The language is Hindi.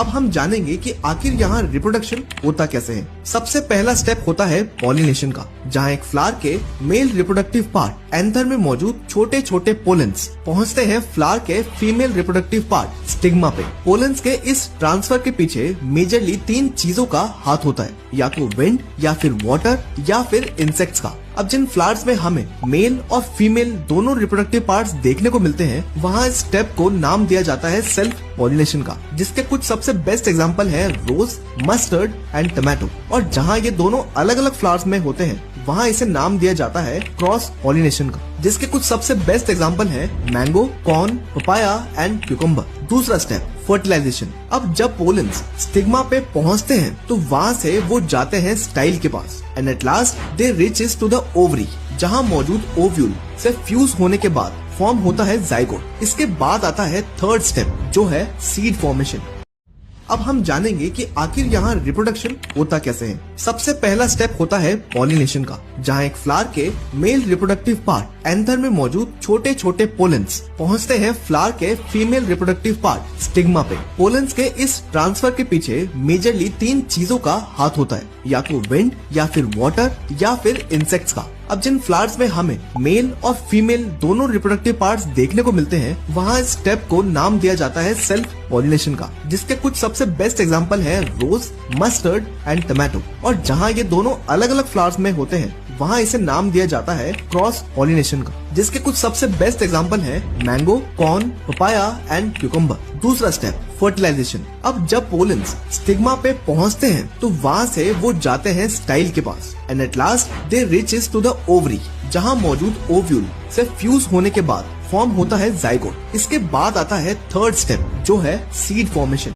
अब हम जानेंगे कि आखिर यहाँ रिप्रोडक्शन होता कैसे है। सबसे पहला स्टेप होता है पॉलिनेशन का, जहाँ एक फ्लावर के मेल रिप्रोडक्टिव पार्ट एंथर में मौजूद छोटे छोटे पोलेंस पहुँचते हैं फ्लावर के फीमेल रिप्रोडक्टिव पार्ट स्टिग्मा पे। पोलेंस के इस ट्रांसफर के पीछे मेजरली 3 चीजों का हाथ होता है, या तो विंड, या फिर वाटर, या फिर इंसेक्ट्स का। अब जिन फ्लावर्स में हमें मेल और फीमेल दोनों रिप्रोडक्टिव पार्ट्स देखने को मिलते हैं, वहाँ इस स्टेप को नाम दिया जाता है सेल्फ पॉलिनेशन का, जिसके कुछ सबसे बेस्ट एग्जांपल है रोज, मस्टर्ड एंड टमाटो। और जहाँ ये दोनों अलग अलग फ्लावर्स में होते हैं, वहाँ इसे नाम दिया जाता है क्रॉस पॉलिनेशन का, जिसके कुछ सबसे बेस्ट एग्जांपल है mango, corn, papaya and cucumber. दूसरा स्टेप फर्टिलाइजेशन। अब जब पोलेंस स्टिग्मा पे पहुँचते हैं तो वहाँ से वो जाते हैं स्टाइल के पास and at last they reaches to the ovary, जहाँ मौजूद ओव्यूल से फ्यूज होने के बाद फॉर्म होता है जाइगोट। इसके बाद आता है थर्ड स्टेप, जो है सीड फॉर्मेशन। अब हम जानेंगे कि आखिर यहाँ रिप्रोडक्शन होता कैसे है। सबसे पहला स्टेप होता है पॉलिनेशन का, जहाँ एक फ्लावर के मेल रिप्रोडक्टिव पार्ट एंथर में मौजूद छोटे छोटे पोलेंस पहुँचते हैं फ्लावर के फीमेल रिप्रोडक्टिव पार्ट स्टिग्मा पे। पोलेंस के इस ट्रांसफर के पीछे मेजरली 3 चीजों का हाथ होता है, या तो विंड, या फिर वाटर, या फिर इंसेक्ट्स का। अब जिन फ्लावर्स में हमें मेल और फीमेल दोनों रिप्रोडक्टिव पार्ट्स देखने को मिलते हैं, वहाँ इस स्टेप को नाम दिया जाता है सेल्फ पॉलिनेशन का, जिसके कुछ सबसे बेस्ट एग्जांपल है रोज, मस्टर्ड एंड टमाटो। और जहाँ ये दोनों अलग अलग फ्लावर्स में होते हैं, वहाँ इसे नाम दिया जाता है क्रॉस पॉलिनेशन का, जिसके कुछ सबसे बेस्ट एग्जांपल है mango, corn, papaya and cucumber. दूसरा स्टेप फर्टिलाइजेशन। अब जब पोलेंस स्टिग्मा पे पहुँचते हैं तो वहाँ से वो जाते हैं स्टाइल के पास and at last they reaches to the ovary, जहाँ मौजूद ओव्यूल से फ्यूज होने के बाद फॉर्म होता है जाइगोट। इसके बाद आता है थर्ड स्टेप, जो है सीड फॉर्मेशन।